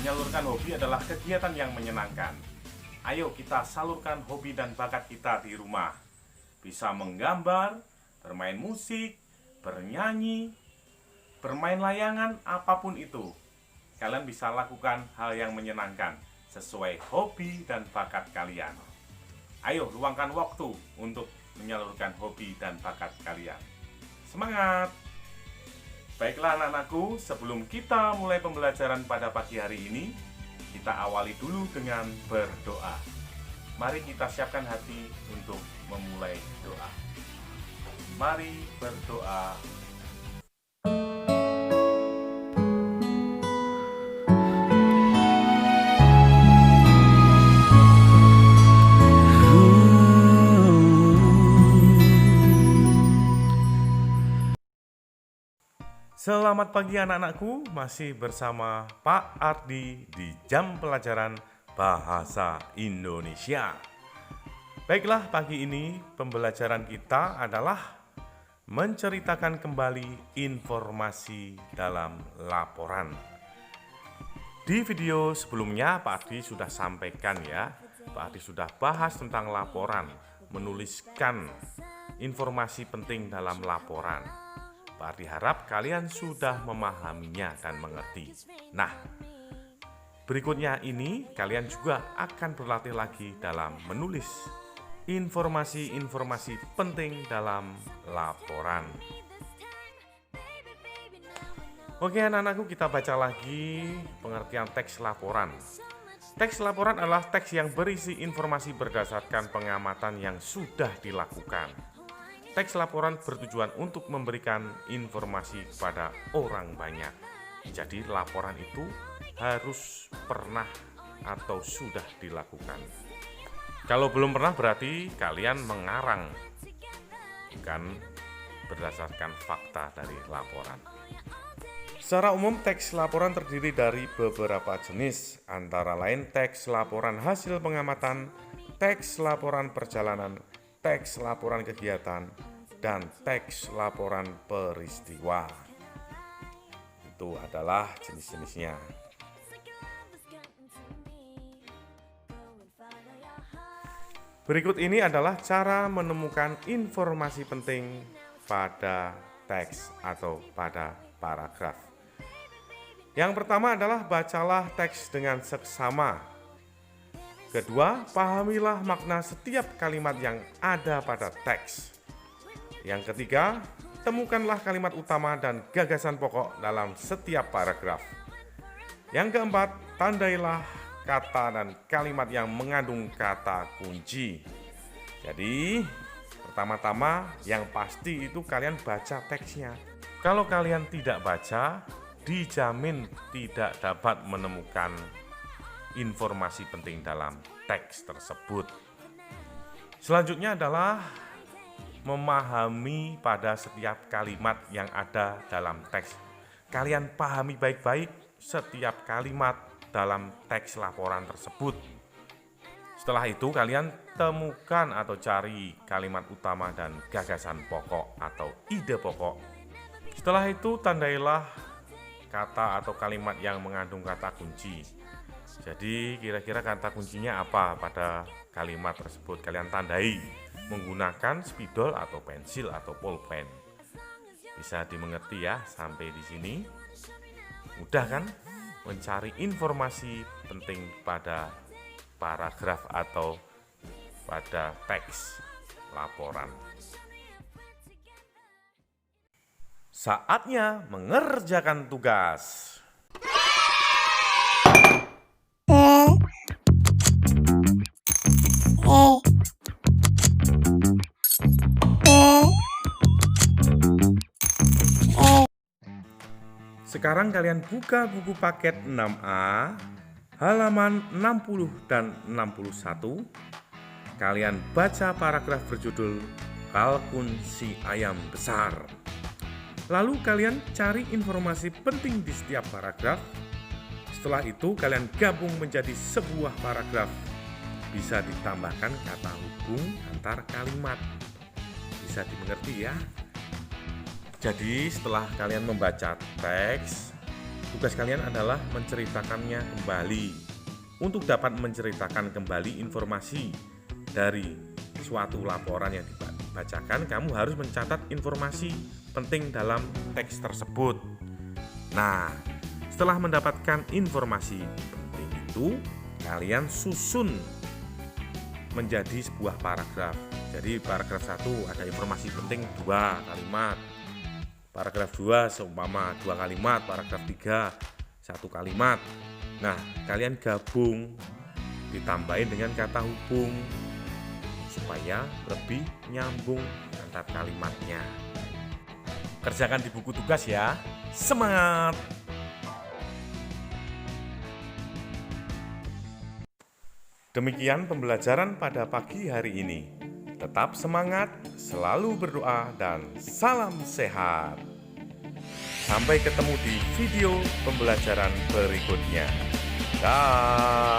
Menyalurkan hobi adalah kegiatan yang menyenangkan. Ayo kita salurkan hobi dan bakat kita di rumah. Bisa menggambar, bermain musik, bernyanyi, bermain layangan, apapun itu. Kalian bisa lakukan hal yang menyenangkan sesuai hobi dan bakat kalian. Ayo luangkan waktu untuk menyalurkan hobi dan bakat kalian. Semangat! Baiklah anak-anakku, sebelum kita mulai pembelajaran pada pagi hari ini, kita awali dulu dengan berdoa. Mari kita siapkan hati untuk memulai doa. Mari berdoa. Selamat pagi anak-anakku, masih bersama Pak Ardi di jam pelajaran Bahasa Indonesia. Baiklah, pagi ini pembelajaran kita adalah menceritakan kembali informasi dalam laporan. Di video sebelumnya Pak Ardi sudah sampaikan ya, Pak Ardi sudah bahas tentang laporan, menuliskan informasi penting dalam laporan. Pak Ardi harap kalian sudah memahaminya dan mengerti. Nah, berikutnya ini kalian juga akan berlatih lagi dalam menulis informasi-informasi penting dalam laporan. Oke anak-anakku, kita baca lagi pengertian teks laporan. Teks laporan adalah teks yang berisi informasi berdasarkan pengamatan yang sudah dilakukan. Teks laporan bertujuan untuk memberikan informasi kepada orang banyak. Jadi laporan itu harus pernah atau sudah dilakukan. Kalau belum pernah berarti kalian mengarang, bukan berdasarkan fakta dari laporan. Secara umum teks laporan terdiri dari beberapa jenis, antara lain teks laporan hasil pengamatan, teks laporan perjalanan, teks laporan kegiatan, dan teks laporan peristiwa. Itu adalah jenis-jenisnya. Berikut ini adalah cara menemukan informasi penting pada teks atau pada paragraf. Yang pertama adalah bacalah teks dengan seksama. Kedua, pahamilah makna setiap kalimat yang ada pada teks. Yang ketiga, temukanlah kalimat utama dan gagasan pokok dalam setiap paragraf. Yang keempat, tandailah kata dan kalimat yang mengandung kata kunci. Jadi, pertama-tama yang pasti itu kalian baca teksnya. Kalau kalian tidak baca, dijamin tidak dapat menemukan informasi penting dalam teks tersebut. Selanjutnya adalah memahami pada setiap kalimat yang ada dalam teks. Kalian pahami baik-baik setiap kalimat dalam teks laporan tersebut. Setelah itu kalian temukan atau cari kalimat utama dan gagasan pokok atau ide pokok. Setelah itu tandailah kata atau kalimat yang mengandung kata kunci. Jadi kira-kira kata kuncinya apa pada kalimat tersebut, kalian tandai menggunakan spidol atau pensil atau pulpen. Bisa dimengerti ya sampai di sini? Mudah kan mencari informasi penting pada paragraf atau pada teks laporan. Saatnya mengerjakan tugas. Sekarang kalian buka buku paket 6A, halaman 60 dan 61. Kalian baca paragraf berjudul Kalkun si ayam besar. Lalu kalian cari informasi penting di setiap paragraf. Setelah itu kalian gabung menjadi sebuah paragraf. Bisa ditambahkan kata hubung antar kalimat. Bisa dimengerti ya? Jadi setelah kalian membaca teks, tugas kalian adalah menceritakannya kembali. Untuk dapat menceritakan kembali informasi dari suatu laporan yang dibacakan, kamu harus mencatat informasi penting dalam teks tersebut. Nah, setelah mendapatkan informasi penting itu, kalian susun menjadi sebuah paragraf. Jadi paragraf 1 ada informasi penting 2 kalimat. Paragraf 2 seumpama 2 kalimat, paragraf 3 1 kalimat. Nah, kalian gabung ditambahin dengan kata hubung supaya lebih nyambung antar kalimatnya. Kerjakan di buku tugas ya. Semangat! Demikian pembelajaran pada pagi hari ini. Tetap semangat, selalu berdoa, dan salam sehat. Sampai ketemu di video pembelajaran berikutnya. Dah.